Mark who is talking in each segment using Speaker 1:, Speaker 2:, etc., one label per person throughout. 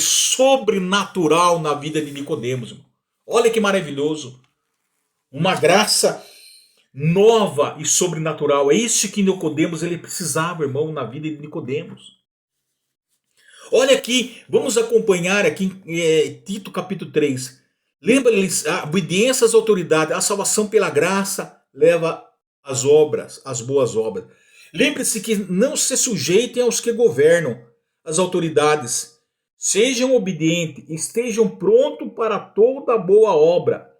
Speaker 1: sobrenatural na vida de Nicodemos, irmão. Olha que maravilhoso. Uma graça nova e sobrenatural. É isso que Nicodemos ele precisava, irmão, na vida de Nicodemos. Olha aqui, vamos acompanhar aqui Tito capítulo 3. Lembra-lhes a obediência às autoridades, a salvação pela graça leva às obras, às boas obras. Lembre-se que não se sujeitem aos que governam, as autoridades. Sejam obedientes, estejam prontos para toda boa obra.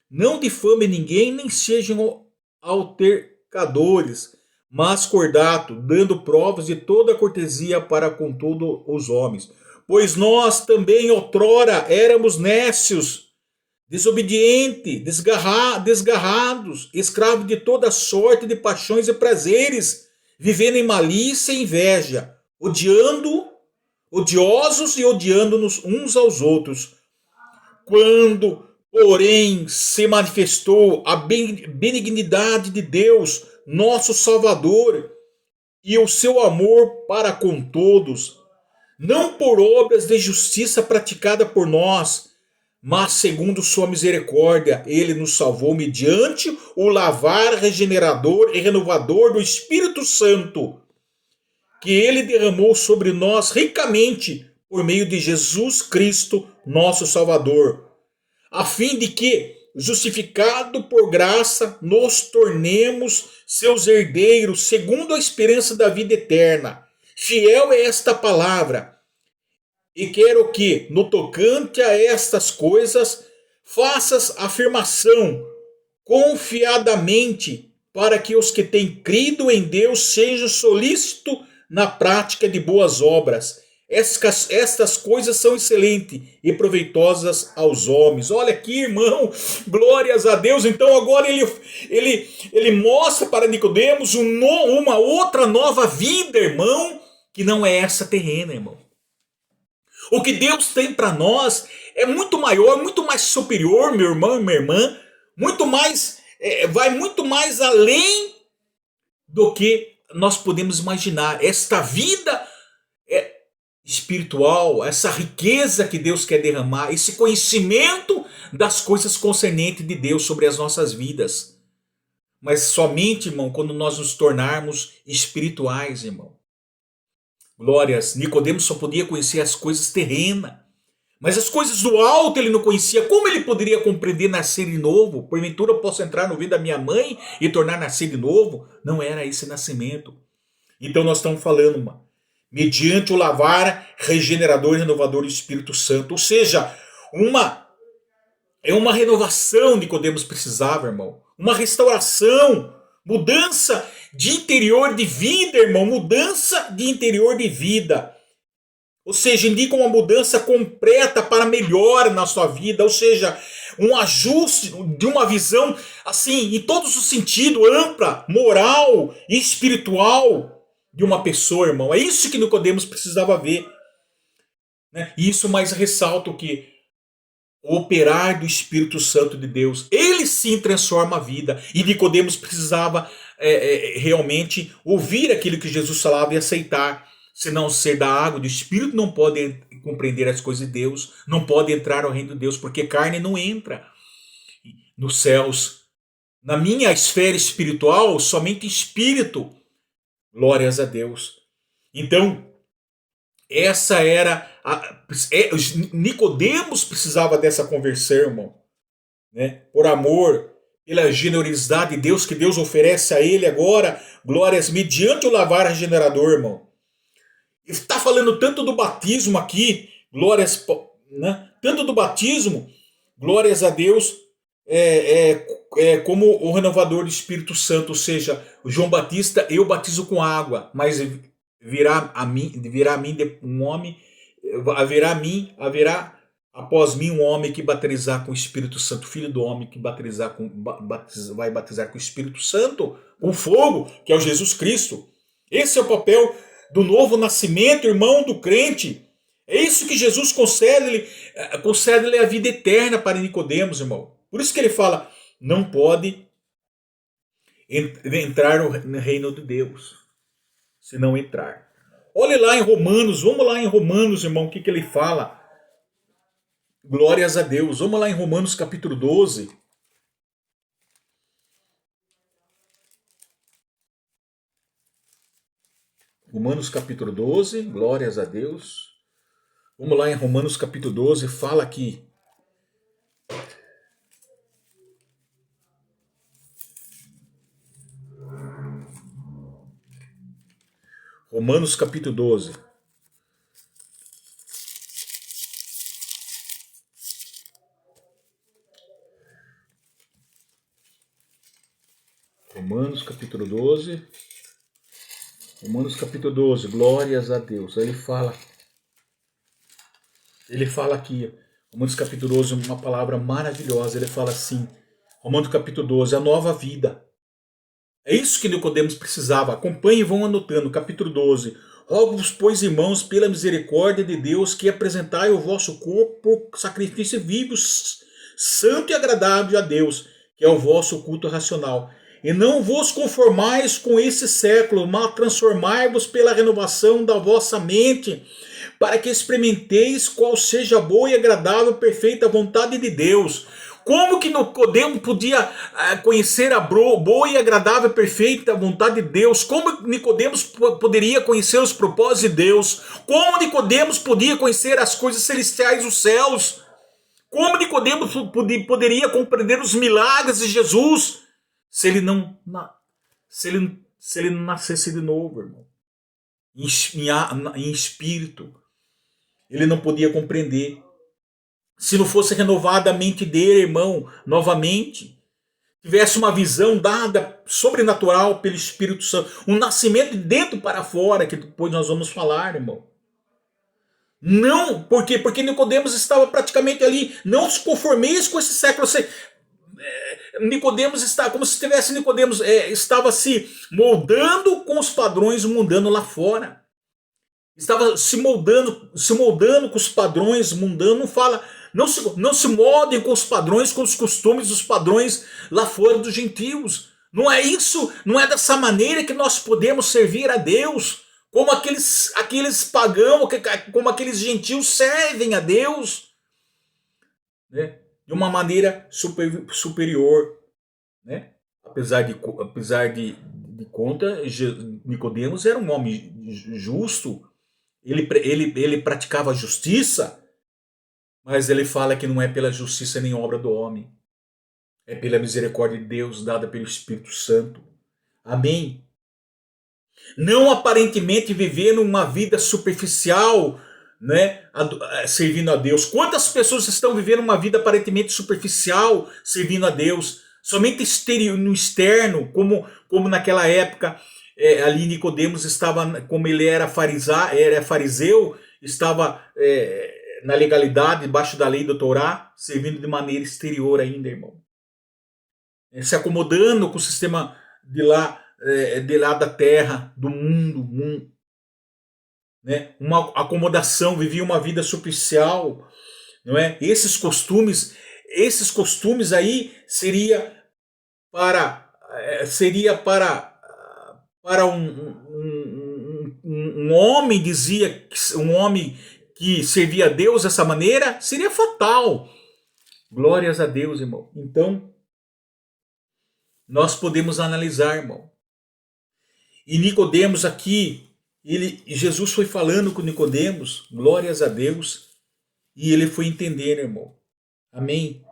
Speaker 1: Não difamem ninguém, nem sejam altercadores, mas cordato, dando provas de toda cortesia para com todos os homens. Pois nós também outrora éramos nécios, desobedientes, desgarrados, escravos de toda sorte de paixões e prazeres, vivendo em malícia e inveja, odiosos e odiando-nos uns aos outros. Quando, porém, se manifestou a benignidade de Deus, nosso Salvador, e o seu amor para com todos, não por obras de justiça praticada por nós, mas segundo sua misericórdia, ele nos salvou mediante o lavar regenerador e renovador do Espírito Santo, que ele derramou sobre nós ricamente por meio de Jesus Cristo, nosso Salvador, a fim de que, justificado por graça, nos tornemos seus herdeiros, segundo a esperança da vida eterna. Fiel é esta palavra. E quero que, no tocante a estas coisas, faças afirmação confiadamente, para que os que têm crido em Deus sejam solícitos na prática de boas obras. Estas coisas são excelentes e proveitosas aos homens. Olha aqui, irmão, glórias a Deus. Então agora ele mostra para Nicodemos uma outra nova vida, irmão, que não é essa terrena, irmão. O que Deus tem para nós é muito maior, muito mais superior, meu irmão e minha irmã, muito mais, vai muito mais além do que nós podemos imaginar. Esta vida espiritual, essa riqueza que Deus quer derramar, esse conhecimento das coisas concernentes de Deus sobre as nossas vidas. Mas somente, irmão, quando nós nos tornarmos espirituais, irmão. Glórias, Nicodemos só podia conhecer as coisas terrenas. Mas as coisas do alto ele não conhecia. Como ele poderia compreender nascer de novo? Porventura eu posso entrar no ventre da minha mãe e tornar nascer de novo? Não era esse nascimento. Então nós estamos falando, mano, mediante o lavar regenerador e renovador do Espírito Santo. Ou seja, é uma renovação Nicodemos precisava, irmão. Uma restauração, mudança de interior de vida, irmão. Mudança de interior de vida. Ou seja, indica uma mudança completa para melhor na sua vida. Ou seja, um ajuste de uma visão, assim, em todos os sentidos, ampla, moral e espiritual de uma pessoa, irmão. É isso que Nicodemos precisava ver. Né? E isso mais ressalta o que? O operar do Espírito Santo de Deus. Ele sim transforma a vida. E Nicodemos precisava realmente ouvir aquilo que Jesus falava e aceitar. Se não ser da água, do Espírito, não pode compreender as coisas de Deus. Não pode entrar ao reino de Deus, porque carne não entra nos céus. Na minha esfera espiritual, somente espírito. Glórias a Deus. Então, essa era Nicodemos precisava dessa conversão, irmão, né? Por amor, pela generosidade de Deus que Deus oferece a ele agora, glórias, mediante o lavar regenerador, irmão. Ele está falando tanto do batismo aqui, glórias, né? Tanto do batismo, glórias a Deus, como o renovador do Espírito Santo. Ou seja, o João Batista, eu batizo com água, mas virá a mim um homem, haverá após mim um homem que batizar com o Espírito Santo, filho do homem que vai batizar com o Espírito Santo, com fogo, que é o Jesus Cristo. Esse é o papel do novo nascimento, irmão, do crente. É isso que Jesus concede-lhe a vida eterna para Nicodemos, irmão. Por isso que ele fala, não pode entrar no reino de Deus, se não entrar. Olhe lá em Romanos, vamos lá em Romanos, irmão, o que ele fala. Glórias a Deus. Vamos lá em Romanos capítulo 12. Romanos capítulo 12, glórias a Deus. Vamos lá em Romanos capítulo 12, fala aqui. Romanos capítulo 12. Romanos capítulo 12. Romanos capítulo 12, glórias a Deus. Aí ele fala aqui, Romanos capítulo 12, uma palavra maravilhosa. Ele fala assim, Romanos capítulo 12, a nova vida. É isso que Nicodemos precisava. Acompanhe e vão anotando, capítulo 12. Rogo-vos, pois, irmãos, pela misericórdia de Deus, que apresentai o vosso corpo por sacrifício vivo, santo e agradável a Deus, que é o vosso culto racional. E não vos conformais com esse século, mas transformai-vos pela renovação da vossa mente, para que experimenteis qual seja a boa e agradável, perfeita vontade de Deus. Como que Nicodemo podia conhecer a boa e agradável, perfeita vontade de Deus? Como Nicodemos poderia conhecer os propósitos de Deus? Como Nicodemos podia conhecer as coisas celestiais dos céus? Como Nicodemos poderia compreender os milagres de Jesus se ele não nascesse de novo, irmão? Em espírito. Ele não podia compreender. Se não fosse renovada a mente dele, irmão, novamente, tivesse uma visão dada sobrenatural pelo Espírito Santo, um nascimento de dentro para fora, que depois nós vamos falar, irmão. Não, por quê? Porque Nicodemos estava praticamente ali, não se conformeis com esse século. Nicodemos está, como se tivesse Nicodemos, estava se moldando com os padrões mundanos lá fora. Estava se moldando com os padrões mundanos, não fala. Não se moldem com os padrões, com os costumes dos padrões lá fora dos gentios. Não é isso, não é dessa maneira que nós podemos servir a Deus, como aqueles pagãos, como aqueles gentios servem a Deus, né? De uma maneira superior, né? Apesar de conta, Nicodemos era um homem justo, ele praticava justiça, mas ele fala que não é pela justiça nem obra do homem. É pela misericórdia de Deus dada pelo Espírito Santo. Amém? Não aparentemente vivendo uma vida superficial, né, servindo a Deus. Quantas pessoas estão vivendo uma vida aparentemente superficial, servindo a Deus? Somente no externo, como naquela época, ali Nicodemos estava, como ele era fariseu, estava na legalidade, debaixo da lei do Torá, servindo de maneira exterior ainda, irmão. Se acomodando com o sistema de lá da terra, do mundo, né? Uma acomodação, vivia uma vida superficial, não é? Esses costumes aí para um homem, um homem que servia a Deus dessa maneira, seria fatal. Glórias a Deus, irmão. Então, nós podemos analisar, irmão. E Nicodemos aqui, Jesus foi falando com Nicodemos, glórias a Deus, e ele foi entender, irmão. Amém?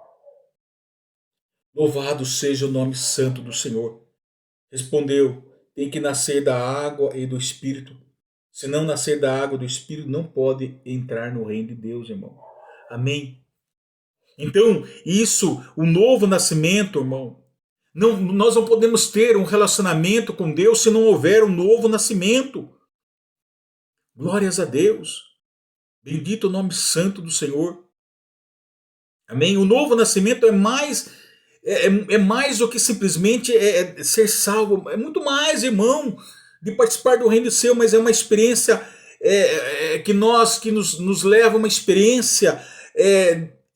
Speaker 1: Louvado seja o nome santo do Senhor. Respondeu, tem que nascer da água e do Espírito. Se não nascer da água e do Espírito, não pode entrar no reino de Deus, irmão. Amém? Então, o novo nascimento, irmão, nós não podemos ter um relacionamento com Deus se não houver um novo nascimento. Glórias a Deus. Bendito o nome santo do Senhor. Amém? O novo nascimento é mais do que simplesmente ser salvo. É muito mais, irmão, de participar do reino do céu, mas é uma experiência que nos leva a uma experiência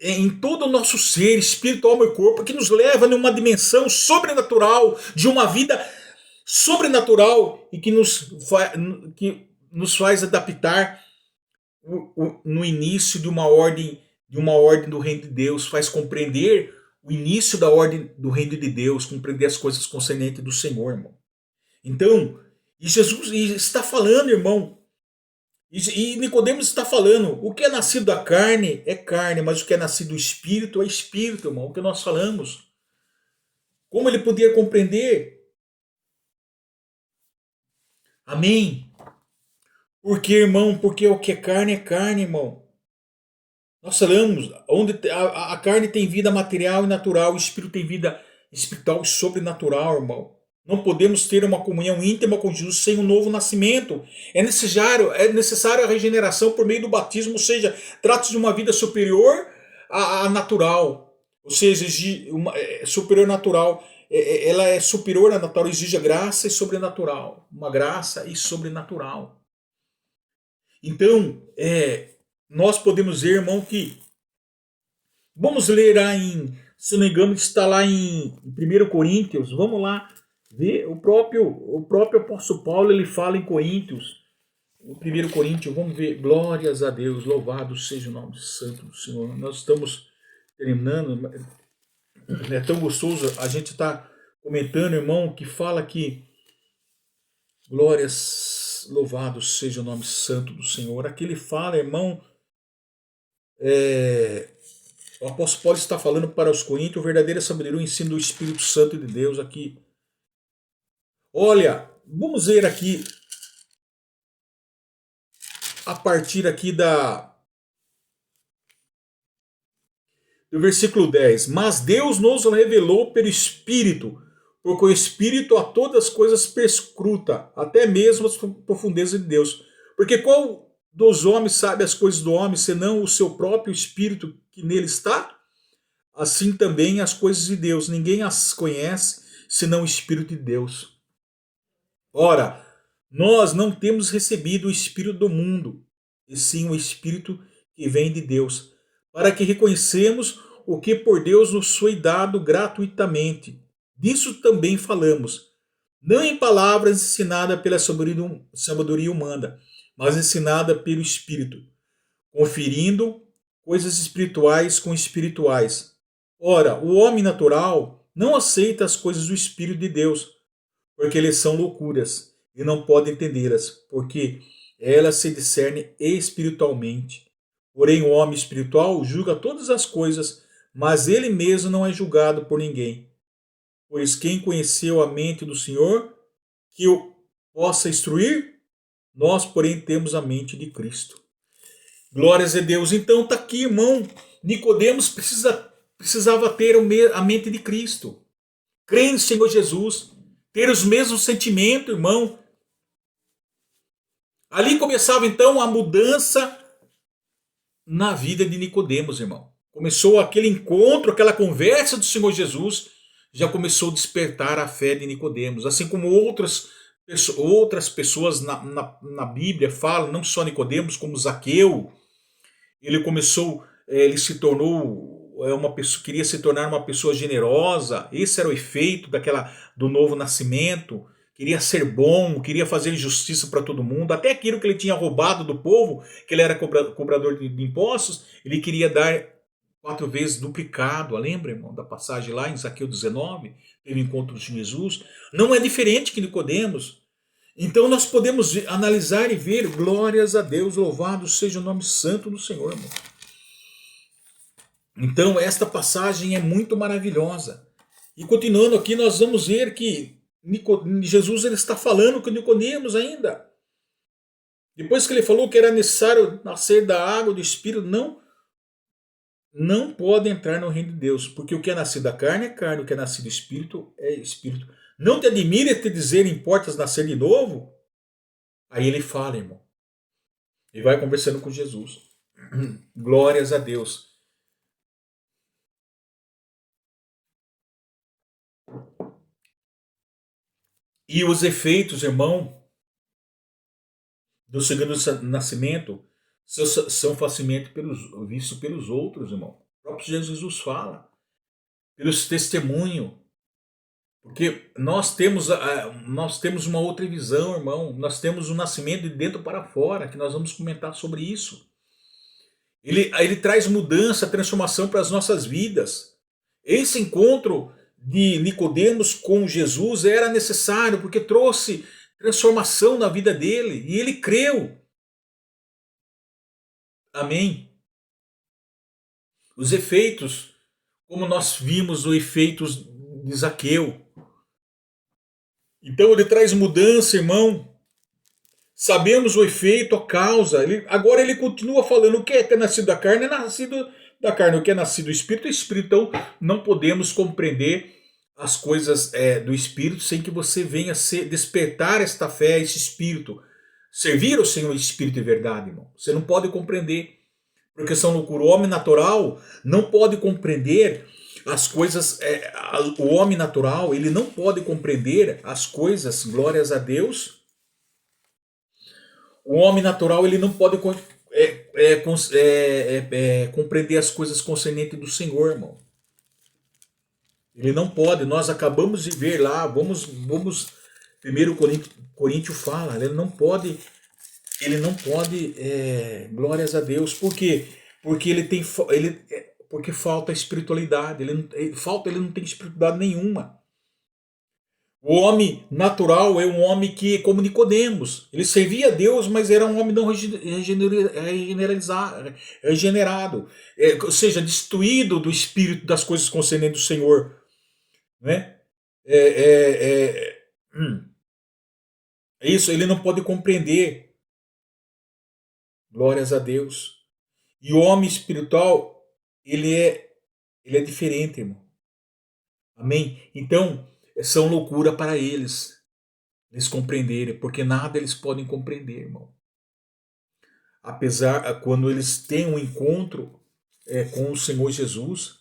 Speaker 1: em todo o nosso ser, espírito, alma e corpo, que nos leva numa dimensão sobrenatural, de uma vida sobrenatural e que nos faz adaptar no início de uma ordem de uma ordem do reino de Deus, faz compreender o início da ordem do reino de Deus, compreender as coisas concernentes do Senhor, irmão. Então, e Jesus está falando, irmão, e Nicodemos está falando, o que é nascido da carne é carne, mas o que é nascido do espírito é espírito, irmão, o que nós falamos. Como ele podia compreender? Amém? Porque, irmão, porque o que é carne, irmão. Nós falamos, onde a carne tem vida material e natural, o espírito tem vida espiritual e sobrenatural, irmão. Não podemos ter uma comunhão íntima com Jesus sem um novo nascimento. É necessário a regeneração por meio do batismo, ou seja, trata-se de uma vida superior à natural. Ou seja, superior natural. Ela é superior à natural, exige graça e sobrenatural. Uma graça e sobrenatural. Então, nós podemos ver, irmão, que... Vamos ler lá se não me engano, está lá em 1 Coríntios. Vamos lá ver. O próprio apóstolo Paulo, ele fala em Coríntios. O 1 Coríntios, vamos ver. Glórias a Deus, louvado seja o nome santo do Senhor. Nós estamos terminando. É tão gostoso. A gente está comentando, irmão, que fala que glórias, louvado seja o nome santo do Senhor. Aqui ele fala, irmão, o apóstolo Paulo está falando para os coríntios, verdadeira sabedoria, o ensino do Espírito Santo de Deus aqui. Olha, vamos ver aqui, a partir aqui do versículo 10. Mas Deus nos revelou pelo Espírito, porque o Espírito a todas as coisas perscruta, até mesmo as profundezas de Deus. Porque qual dos homens sabe as coisas do homem, senão o seu próprio Espírito que nele está? Assim também as coisas de Deus, ninguém as conhece, senão o Espírito de Deus. Ora, nós não temos recebido o Espírito do mundo, e sim o Espírito que vem de Deus, para que reconhecemos o que por Deus nos foi dado gratuitamente. Disso também falamos, não em palavras ensinadas pela sabedoria humana, mas ensinada pelo Espírito, conferindo coisas espirituais com espirituais. Ora, o homem natural não aceita as coisas do Espírito de Deus, porque eles são loucuras e não pode entendê-las, porque elas se discernem espiritualmente. Porém, o homem espiritual julga todas as coisas, mas ele mesmo não é julgado por ninguém. Pois quem conheceu a mente do Senhor, que o possa instruir? Nós, porém, temos a mente de Cristo. Glórias a Deus. Então está aqui, irmão. Nicodemos precisava ter a mente de Cristo. Crer no Senhor Jesus. Ter os mesmos sentimentos, irmão. Ali começava então a mudança na vida de Nicodemos, irmão. Começou aquele encontro, aquela conversa do Senhor Jesus, já começou a despertar a fé de Nicodemos. Assim como outras pessoas na Bíblia falam, não só Nicodemos, como Zaqueu. Ele se tornou uma pessoa, queria se tornar uma pessoa generosa. Esse era o efeito do novo nascimento. Queria ser bom, queria fazer justiça para todo mundo. Até aquilo que ele tinha roubado do povo, que ele era cobrador de impostos, ele queria dar 4 vezes duplicado. Lembra, irmão, da passagem lá em Zaqueu 19? Teve encontro de Jesus. Não é diferente que Nicodemos. Então nós podemos analisar e ver, glórias a Deus, louvado seja o nome santo do Senhor, irmão. Então esta passagem é muito maravilhosa. E continuando aqui, nós vamos ver que Jesus ele está falando com Nicodemos ainda. Depois que ele falou que era necessário nascer da água do Espírito, não pode entrar no reino de Deus, porque o que é nascido da carne é carne, o que é nascido do Espírito é Espírito. Não te admire te dizer, importas nascer de novo? Aí ele fala, irmão. E vai conversando com Jesus. Glórias a Deus. E os efeitos, irmão, do segundo nascimento são facilmente vistos pelos outros, irmão. O próprio Jesus fala. Pelos testemunhos. Porque nós temos uma outra visão, irmão. Nós temos um nascimento de dentro para fora, que nós vamos comentar sobre isso. Ele traz mudança, transformação para as nossas vidas. Esse encontro de Nicodemos com Jesus era necessário porque trouxe transformação na vida dele e ele creu. Amém. Os efeitos, como nós vimos os efeitos de Zaqueu. Então ele traz mudança, irmão. Sabemos o efeito, a causa. Agora ele continua falando: o que é nascido da carne é nascido da carne, o que é nascido do espírito é espírito. Então não podemos compreender as coisas do espírito sem que você venha despertar esta fé, esse espírito. Servir ao Senhor espírito e verdade, irmão. Você não pode compreender. Porque são loucura. O homem natural não pode compreender as coisas. O homem natural, ele não pode compreender as coisas, glórias a Deus. O homem natural, ele não pode compreender as coisas concernentes do Senhor, irmão. Ele não pode. Nós acabamos de ver lá, vamos 1 Coríntios fala, ele não pode, glórias a Deus. Por quê? Porque porque falta espiritualidade. Ele não tem espiritualidade nenhuma. O homem natural é um homem que, como Nicodemos, ele servia a Deus, mas era um homem não regenerado, ou seja, destruído do espírito das coisas concernentes do Senhor, né? Isso ele não pode compreender. Glórias a Deus. E o homem espiritual, ele é diferente, irmão. Amém? Então, são loucura para eles compreenderem, porque nada eles podem compreender, irmão. Apesar, quando eles têm um encontro com o Senhor Jesus,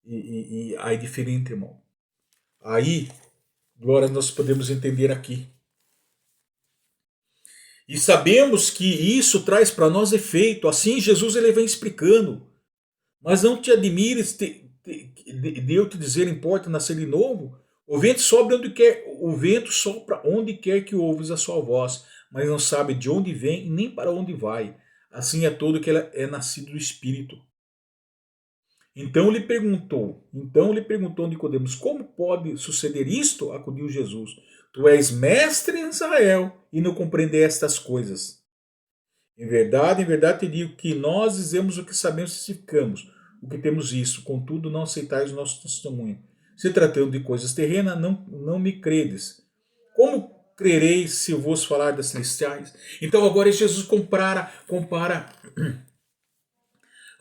Speaker 1: e aí é diferente, irmão. Aí, glória, nós podemos entender aqui. E sabemos que isso traz para nós efeito. Assim Jesus ele vem explicando. Mas não te admires de eu te dizer, importa nascer de novo. O vento sopra onde quer que ouves a sua voz, mas não sabe de onde vem nem para onde vai. Assim é todo que é nascido do Espírito. Então lhe perguntou Nicodemos: como pode suceder isto? Acudiu Jesus: tu és mestre em Israel e não compreende estas coisas. Em verdade te digo que nós dizemos o que sabemos e testificamos o que temos isso, contudo não aceitais o nosso testemunho. Se tratando de coisas terrenas, não me credes. Como crereis se eu vos falar das celestiais? Então agora Jesus compara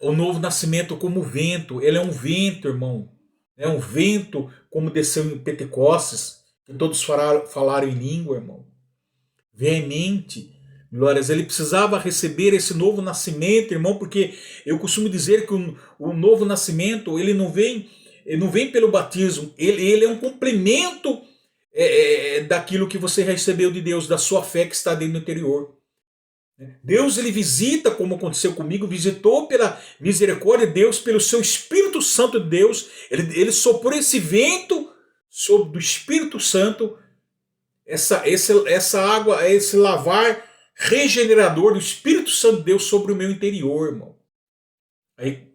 Speaker 1: o novo nascimento como vento. Ele é um vento, irmão. É um vento como desceu em Pentecostes, que todos falaram em língua, irmão. Veemente. Glórias, ele precisava receber esse novo nascimento, irmão, porque eu costumo dizer que o novo nascimento, ele não vem pelo batismo, ele é um complemento daquilo que você recebeu de Deus, da sua fé que está dentro do interior. Deus, ele visita, como aconteceu comigo, visitou pela misericórdia de Deus, pelo seu Espírito Santo de Deus, ele soprou esse vento do Espírito Santo, essa água, esse lavar regenerador do Espírito Santo de Deus sobre o meu interior, irmão. Aí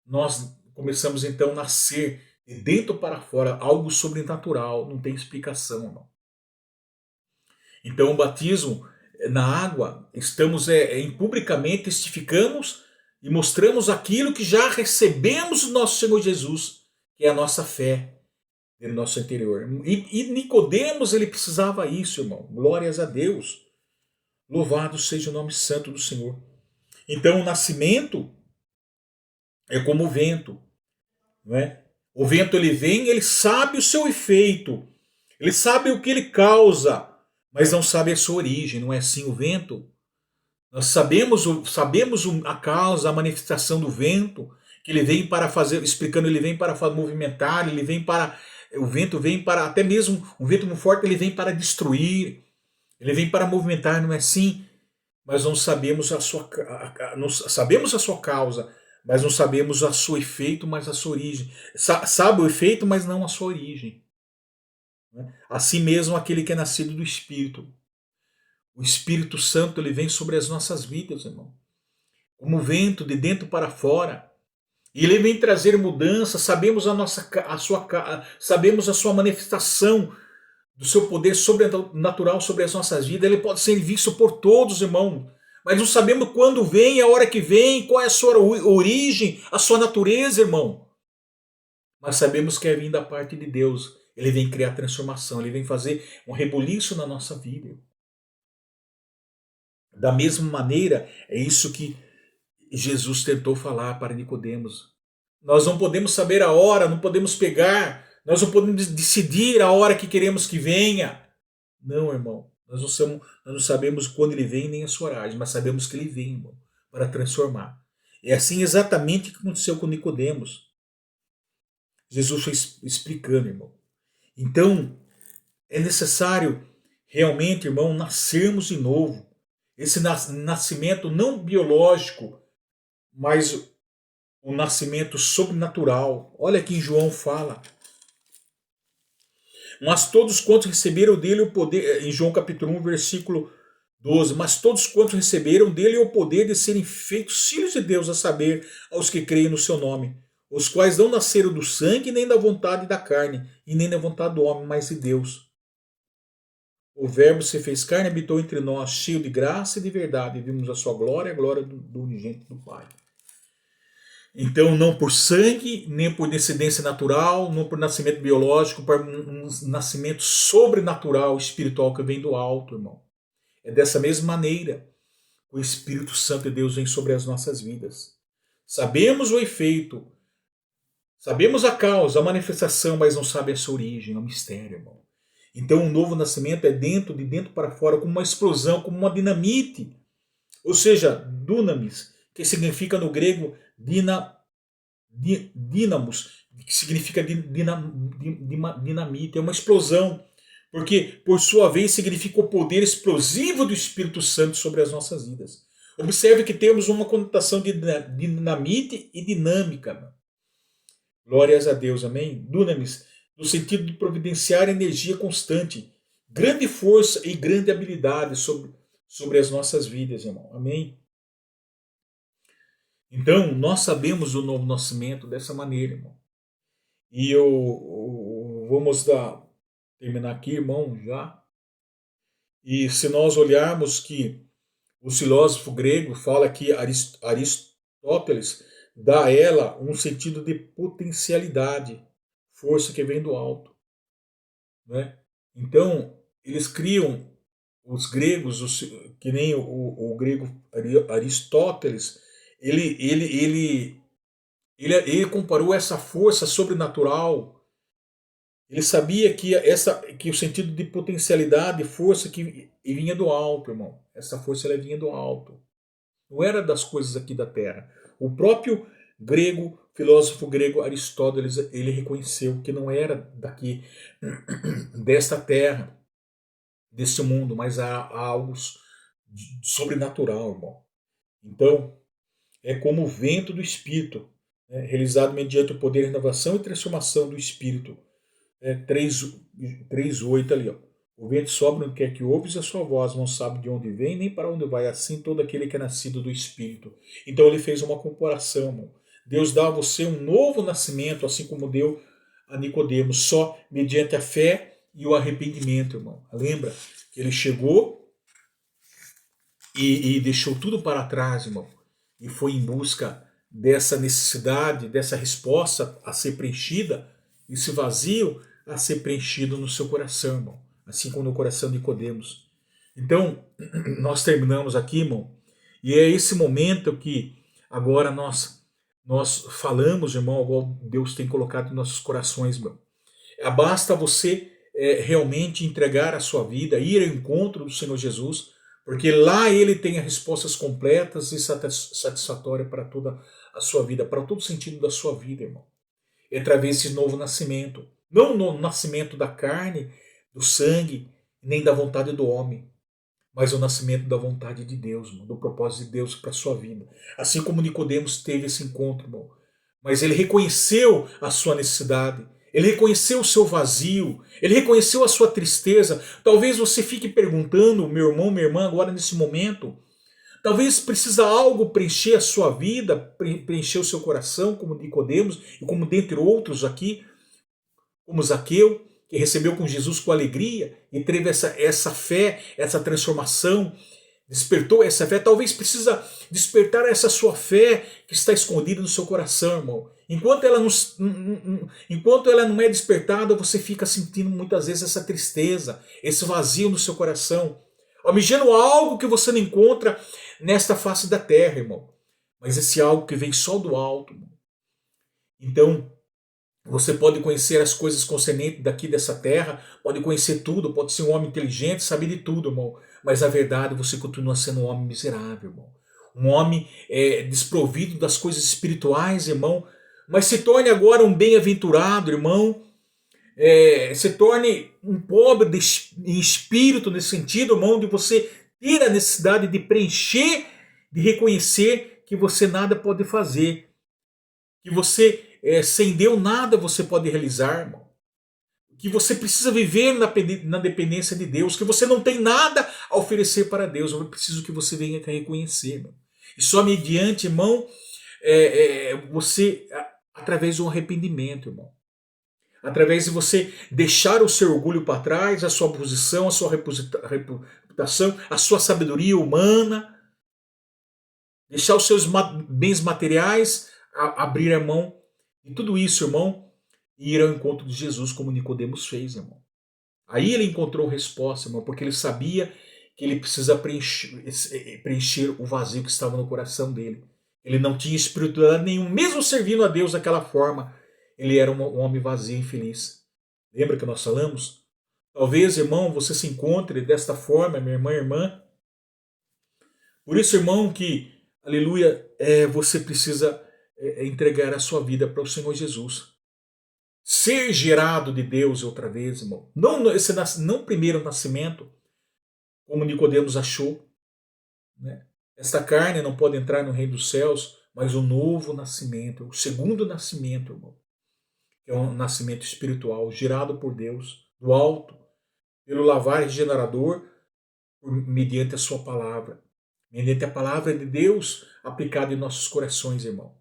Speaker 1: nós começamos então a nascer de dentro para fora, algo sobrenatural, não tem explicação, irmão. Então o batismo na água, estamos publicamente testificamos e mostramos aquilo que já recebemos do nosso Senhor Jesus, que é a nossa fé no nosso interior. E Nicodemos, ele precisava isso, irmão. Glórias a Deus. Louvado seja o nome santo do Senhor. Então o nascimento é como o vento, não é? O vento ele vem, ele sabe o seu efeito, ele sabe o que ele causa, mas não sabe a sua origem. Não é assim o vento? Nós sabemos a causa, a manifestação do vento, que ele vem para fazer, explicando, ele vem para movimentar, o vento vem para, até mesmo um vento muito forte, ele vem para destruir, ele vem para movimentar, não é assim? Mas não sabemos sabemos a sua causa, mas não sabemos o seu efeito, mas a sua origem. Sabe o efeito, mas não a sua origem. Assim mesmo aquele que é nascido do Espírito. O Espírito Santo ele vem sobre as nossas vidas, irmão. como vento de dentro para fora. E ele vem trazer mudança, sabemos sabemos a sua manifestação do seu poder sobrenatural sobre as nossas vidas. Ele pode ser visto por todos, irmão. Mas não sabemos quando vem, a hora que vem, qual é a sua origem, a sua natureza, irmão. Mas sabemos que é vindo da parte de Deus. Ele vem criar transformação, ele vem fazer um rebuliço na nossa vida. Da mesma maneira, é isso que Jesus tentou falar para Nicodemos. Nós não podemos saber a hora, não podemos pegar, nós não podemos decidir a hora que queremos que venha. Não, irmão. Nós não sabemos quando ele vem nem a sua oragem, mas sabemos que ele vem, irmão, para transformar. É assim exatamente o que aconteceu com Nicodemos. Jesus foi explicando, irmão. Então, é necessário realmente, irmão, nascermos de novo. Esse nascimento não biológico, mas o nascimento sobrenatural. Olha aqui em João fala. Mas todos quantos receberam dele o poder, em João capítulo 1, versículo 12, mas todos quantos receberam dele o poder de serem feitos filhos de Deus, a saber, aos que creem no seu nome, os quais não nasceram do sangue, nem da vontade da carne, e nem da vontade do homem, mas de Deus. O verbo se fez carne e habitou entre nós, cheio de graça e de verdade, e vimos a sua glória, a glória do unigênito do Pai. Então, não por sangue, nem por descendência natural, não por nascimento biológico, por um nascimento sobrenatural, espiritual que vem do alto, irmão. É dessa mesma maneira que o Espírito Santo de Deus vem sobre as nossas vidas. Sabemos o efeito, sabemos a causa, a manifestação, mas não sabemos a sua origem, é um mistério, irmão. Então, um novo nascimento é de dentro para fora, como uma explosão, como uma dinamite. Ou seja, dunamis, que significa no grego dínamos, que significa dinamite, é uma explosão, porque por sua vez significa o poder explosivo do Espírito Santo sobre as nossas vidas. Observe que temos uma conotação de dinamite e dinâmica. Glórias a Deus, amém? Dunamis, no sentido de providenciar energia constante, grande força e grande habilidade sobre as nossas vidas, irmão, amém? Então, nós sabemos do novo nascimento dessa maneira, irmão. E eu vamos terminar aqui, irmão, já. E se nós olharmos que o filósofo grego fala que Aristóteles dá a ela um sentido de potencialidade, força que vem do alto. Né? Então, eles criam, os gregos, que nem o grego Aristóteles, ele comparou essa força sobrenatural. Ele sabia que o sentido de potencialidade, força que vinha do alto, irmão. Essa força ela vinha do alto. Não era das coisas aqui da terra. O próprio filósofo grego Aristóteles, ele reconheceu que não era daqui, desta terra, deste mundo, mas há algo sobrenatural, irmão. Então, é como o vento do Espírito, né, realizado mediante o poder de renovação e transformação do Espírito. 3:8 ali, ó. O vento sopra onde quer que ouves a sua voz, não sabe de onde vem nem para onde vai, assim todo aquele que é nascido do Espírito. Então ele fez uma comparação, irmão. Deus dá a você um novo nascimento, assim como deu a Nicodemos, só mediante a fé e o arrependimento, irmão. Lembra que ele chegou e deixou tudo para trás, irmão, e foi em busca dessa necessidade, dessa resposta a ser preenchida, esse vazio a ser preenchido no seu coração, irmão, assim como no coração de Nicodemos. Então, nós terminamos aqui, irmão, e é esse momento que agora nós falamos, irmão, igual Deus tem colocado em nossos corações, irmão. Basta você realmente entregar a sua vida, ir ao encontro do Senhor Jesus, porque lá ele tem as respostas completas e satisfatórias para toda a sua vida, para todo o sentido da sua vida, irmão. É através desse novo nascimento. Não no nascimento da carne, do sangue, nem da vontade do homem, mas o nascimento da vontade de Deus, irmão, do propósito de Deus para a sua vida. Assim como Nicodemos teve esse encontro, irmão. Mas ele reconheceu a sua necessidade, ele reconheceu o seu vazio, ele reconheceu a sua tristeza. Talvez você fique perguntando, meu irmão, minha irmã, agora nesse momento, Talvez precisa algo preencher a sua vida, preencher o seu coração, como Nicodemos e como dentre outros aqui, como Zaqueu, que recebeu com Jesus com alegria e teve essa fé, essa transformação, despertou essa fé. Talvez precisa despertar essa sua fé que está escondida no seu coração, irmão. Enquanto ela não é despertada, você fica sentindo muitas vezes essa tristeza, esse vazio no seu coração, almejando algo que você não encontra nesta face da terra, irmão. Mas esse algo que vem só do alto, irmão. Então, você pode conhecer as coisas concernentes daqui dessa terra, pode conhecer tudo, pode ser um homem inteligente, saber de tudo, irmão. Mas a verdade, você continua sendo um homem miserável, irmão. Um homem desprovido das coisas espirituais, irmão. Mas se torne agora um bem-aventurado, irmão. Se torne um pobre em espírito, nesse sentido, irmão, de você ter a necessidade de preencher, de reconhecer que você nada pode fazer. Que você, sem Deus, nada você pode realizar, irmão. Que você precisa viver na dependência de Deus, que você não tem nada a oferecer para Deus. Eu preciso que você venha reconhecer, irmão. E só mediante, irmão, você, através do arrependimento, irmão. Através de você deixar o seu orgulho para trás, a sua posição, a sua reputação, a sua sabedoria humana, deixar os seus bens materiais, abrir a mão de tudo isso, irmão, e ir ao encontro de Jesus, como Nicodemos fez, irmão. Aí ele encontrou resposta, irmão, porque ele sabia que ele precisa preencher o vazio que estava no coração dele. Ele não tinha espiritualidade nenhuma, mesmo servindo a Deus daquela forma, ele era um homem vazio e infeliz. Lembra que nós falamos? Talvez, irmão, você se encontre desta forma, minha irmã. Por isso, irmão, que, aleluia, você precisa entregar a sua vida para o Senhor Jesus. Ser gerado de Deus outra vez, irmão. Não primeiro nascimento, como Nicodemos achou. Né? Esta carne não pode entrar no reino dos céus, mas o novo nascimento, o segundo nascimento, irmão. Que é um nascimento espiritual, gerado por Deus, do alto, pelo lavar regenerador, mediante a sua palavra. Mediante a palavra de Deus aplicada em nossos corações, irmão.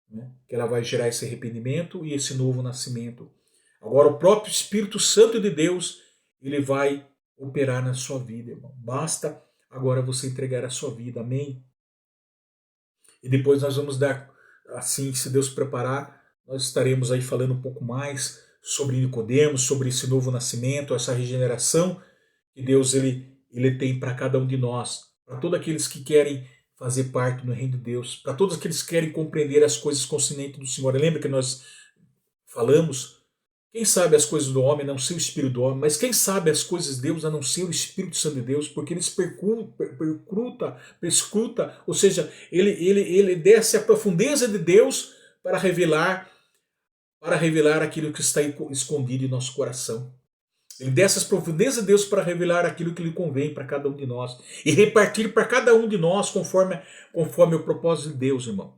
Speaker 1: Né? Que ela vai gerar esse arrependimento e esse novo nascimento. Agora o próprio Espírito Santo de Deus, ele vai operar na sua vida, irmão. Basta agora você entregar a sua vida, amém? E depois nós vamos dar, assim, se Deus preparar, nós estaremos aí falando um pouco mais sobre Nicodemos, sobre esse novo nascimento, essa regeneração que Deus ele tem para cada um de nós, para todos aqueles que querem fazer parte do reino de Deus, para todos aqueles que querem compreender as coisas concernentes do Senhor. Lembra que nós falamos, quem sabe as coisas do homem a não ser o Espírito do homem, mas quem sabe as coisas de Deus a não ser o Espírito Santo de Deus, porque eles perscruta, ou seja, ele desce a profundeza de Deus para revelar aquilo que está escondido em nosso coração. Ele desce as profundezas de Deus para revelar aquilo que lhe convém para cada um de nós e repartir para cada um de nós conforme o propósito de Deus, irmão.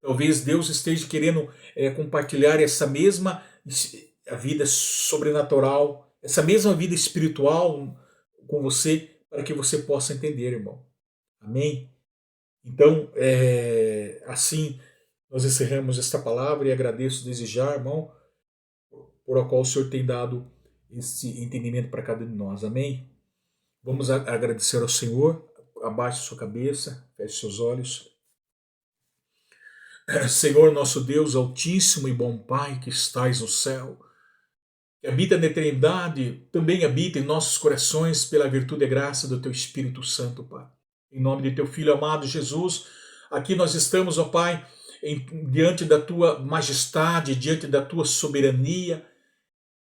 Speaker 1: Talvez Deus esteja querendo compartilhar essa mesma vida sobrenatural, essa mesma vida espiritual com você, para que você possa entender, irmão. Amém? Então, assim, nós encerramos esta palavra e agradeço desejar, irmão, por a qual o Senhor tem dado esse entendimento para cada um de nós. Amém? Vamos agradecer ao Senhor. Abaixe sua cabeça, feche seus olhos. Senhor, nosso Deus altíssimo e bom Pai que estais no céu, que habita na eternidade, também habita em nossos corações pela virtude e graça do Teu Espírito Santo, Pai. Em nome de Teu Filho amado Jesus, aqui nós estamos, ó Pai, diante da Tua majestade, diante da Tua soberania,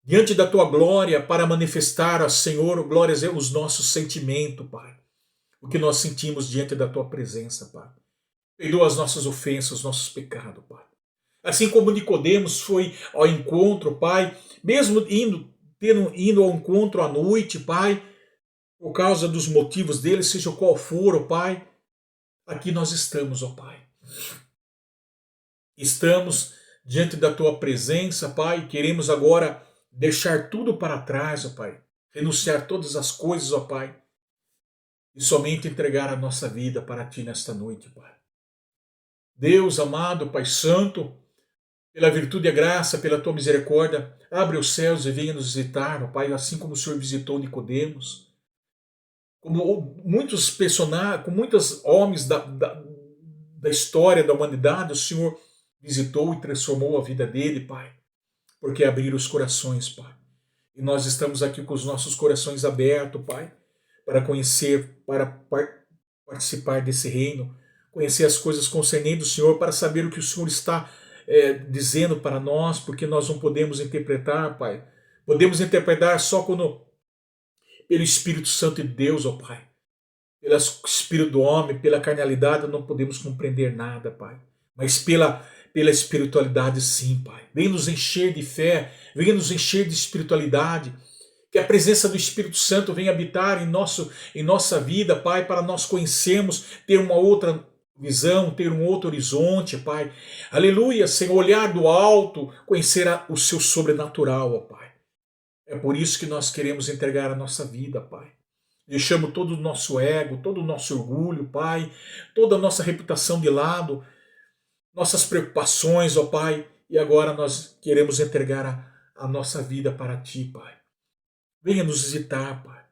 Speaker 1: diante da Tua glória, para manifestar, ó Senhor, glórias os nossos sentimentos, Pai. O que nós sentimos diante da Tua presença, Pai. Perdoa as nossas ofensas, os nossos pecados, Pai. Assim como Nicodemos foi ao encontro, Pai, mesmo indo ao encontro à noite, Pai, por causa dos motivos dele, seja qual for, ó Pai, aqui nós estamos, ó Pai. Estamos diante da Tua presença, Pai, queremos agora deixar tudo para trás, ó Pai, renunciar todas as coisas, ó Pai, e somente entregar a nossa vida para Ti nesta noite, Pai. Deus amado, Pai Santo, pela virtude e a graça, pela Tua misericórdia, abre os céus e venha nos visitar, ó Pai, assim como o Senhor visitou Nicodemos, como muitos personagens, com muitos homens da história da humanidade, o Senhor visitou e transformou a vida dele, Pai, porque abriram os corações, Pai. E nós estamos aqui com os nossos corações abertos, Pai, para conhecer, para participar desse reino, conhecer as coisas concernentes do Senhor, para saber o que o Senhor está dizendo para nós, porque nós não podemos interpretar, Pai. Podemos interpretar só quando pelo Espírito Santo de Deus, ó Pai. Pelo espírito do homem, pela carnalidade, não podemos compreender nada, Pai. Mas pela espiritualidade, sim, Pai. Venha nos encher de fé, venha nos encher de espiritualidade. Que a presença do Espírito Santo venha habitar em nossa vida, Pai, para nós conhecermos, ter uma outra visão, ter um outro horizonte, Pai. Aleluia, Senhor, olhar do alto, conhecer o seu sobrenatural, ó Pai. É por isso que nós queremos entregar a nossa vida, Pai. Deixamos todo o nosso ego, todo o nosso orgulho, Pai, toda a nossa reputação de lado, nossas preocupações, ó Pai, e agora nós queremos entregar a nossa vida para Ti, Pai. Venha nos visitar, Pai,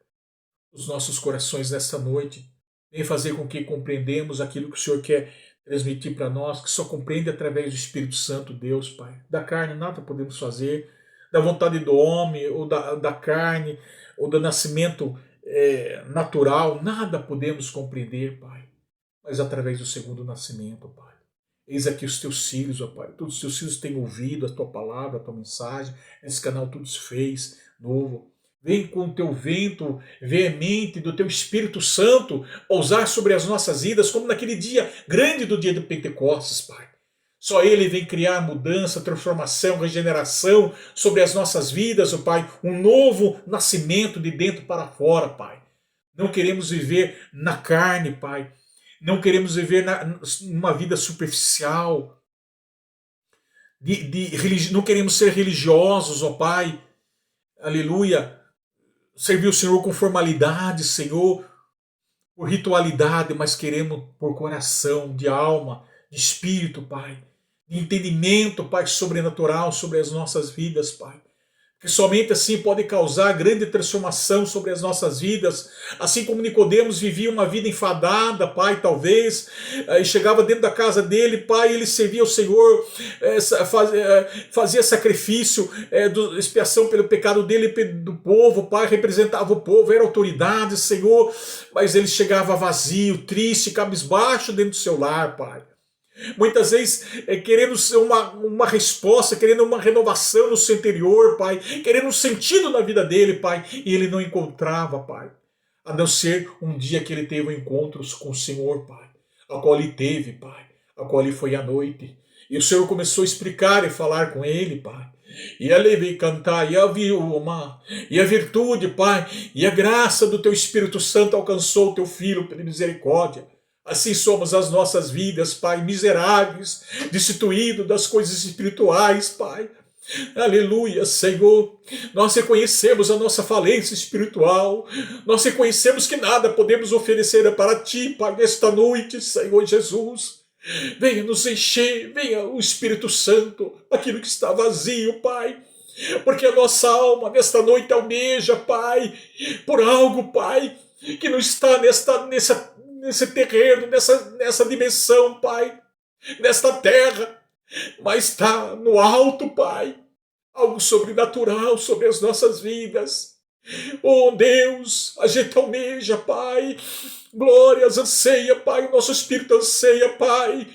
Speaker 1: os nossos corações nesta noite. Venha fazer com que compreendamos aquilo que o Senhor quer transmitir para nós, que só compreende através do Espírito Santo, Deus, Pai. Da carne nada podemos fazer, da vontade do homem, ou da carne, ou do nascimento natural, nada podemos compreender, Pai, mas através do segundo nascimento, Pai. Eis aqui os teus filhos, ó Pai. Todos os teus filhos têm ouvido a tua palavra, a tua mensagem. Esse canal tudo se fez novo. Vem com o teu vento veemente do teu Espírito Santo pousar sobre as nossas vidas, como naquele dia grande do dia de Pentecostes, Pai. Só Ele vem criar mudança, transformação, regeneração sobre as nossas vidas, ó Pai. Um novo nascimento de dentro para fora, Pai. Não queremos viver na carne, Pai. Não queremos viver numa vida superficial. Não queremos ser religiosos, ó Pai. Aleluia. Servir o Senhor com formalidade, Senhor, por ritualidade, mas queremos por coração, de alma, de espírito, Pai. De entendimento, Pai, sobrenatural sobre as nossas vidas, Pai. Que somente assim pode causar grande transformação sobre as nossas vidas, assim como Nicodemos vivia uma vida enfadada, Pai, talvez, e chegava dentro da casa dele, Pai, ele servia ao Senhor, fazia sacrifício, expiação pelo pecado dele e do povo, Pai, representava o povo, era autoridade, Senhor, mas ele chegava vazio, triste, cabisbaixo dentro do seu lar, Pai. Muitas vezes querendo uma resposta, querendo uma renovação no seu interior, Pai, querendo um sentido na vida dele, Pai, e ele não encontrava, Pai, a não ser um dia que ele teve encontros com o Senhor, Pai, a qual ele teve, Pai, a qual ele foi à noite, e o Senhor começou a explicar e falar com ele, Pai, e ele veio cantar, e a virtude, Pai, e a graça do Teu Espírito Santo alcançou o Teu Filho pela misericórdia. Assim somos as nossas vidas, Pai, miseráveis, destituídos das coisas espirituais, Pai. Aleluia, Senhor. Nós reconhecemos a nossa falência espiritual. Nós reconhecemos que nada podemos oferecer para Ti, Pai, nesta noite, Senhor Jesus. Venha nos encher, venha o Espírito Santo, aquilo que está vazio, Pai. Porque a nossa alma, nesta noite, almeja, Pai, por algo, Pai, que não está nesse terreno, nessa dimensão, Pai, nesta terra, mas está no alto, Pai, algo sobrenatural sobre as nossas vidas. Oh Deus, a gente almeja, Pai, glórias, anseia, Pai, o nosso espírito anseia, Pai,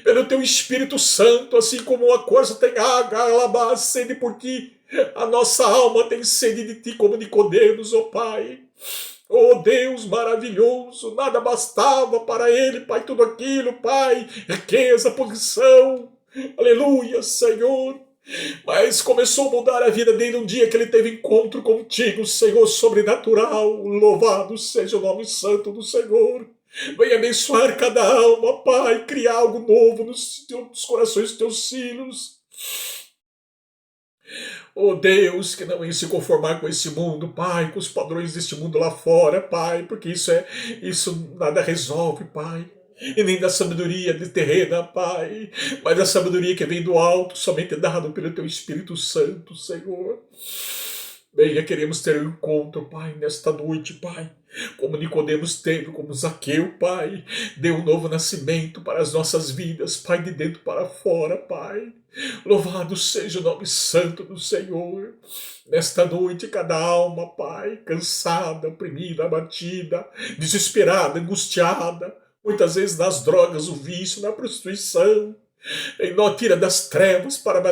Speaker 1: pelo Teu Espírito Santo, assim como uma coisa tem água, sede por Ti, a nossa alma tem sede de Ti como Nicodemos, oh Pai. Oh Deus maravilhoso, nada bastava para ele, Pai, tudo aquilo, Pai, riqueza, posição, aleluia, Senhor. Mas começou a mudar a vida dele um dia que ele teve encontro contigo, Senhor, sobrenatural. Louvado seja o nome santo do Senhor. Venha abençoar cada alma, Pai, criar algo novo nos corações dos Teus filhos. Oh Deus, que não ia se conformar com esse mundo, Pai, com os padrões deste mundo lá fora, Pai, porque isso nada resolve, Pai. E nem da sabedoria de terrena, Pai, mas da sabedoria que vem do alto, somente dado pelo Teu Espírito Santo, Senhor. Venha, queremos ter um encontro, Pai, nesta noite, Pai. Como Nicodemos teve, como Zaqueu, Pai. Dê um novo nascimento para as nossas vidas, Pai, de dentro para fora, Pai. Louvado seja o nome santo do Senhor. Nesta noite, cada alma, Pai, cansada, oprimida, abatida, desesperada, angustiada, muitas vezes nas drogas, o vício, na prostituição, em nós tira das trevas para a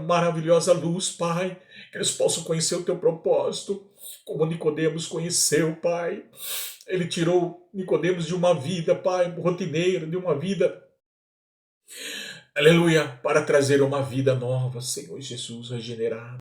Speaker 1: maravilhosa luz, Pai, que eles possam conhecer o Teu propósito, como Nicodemos conheceu, Pai. Ele tirou Nicodemos de uma vida, Pai, rotineira, de uma vida, aleluia, para trazer uma vida nova, Senhor Jesus, regenerada.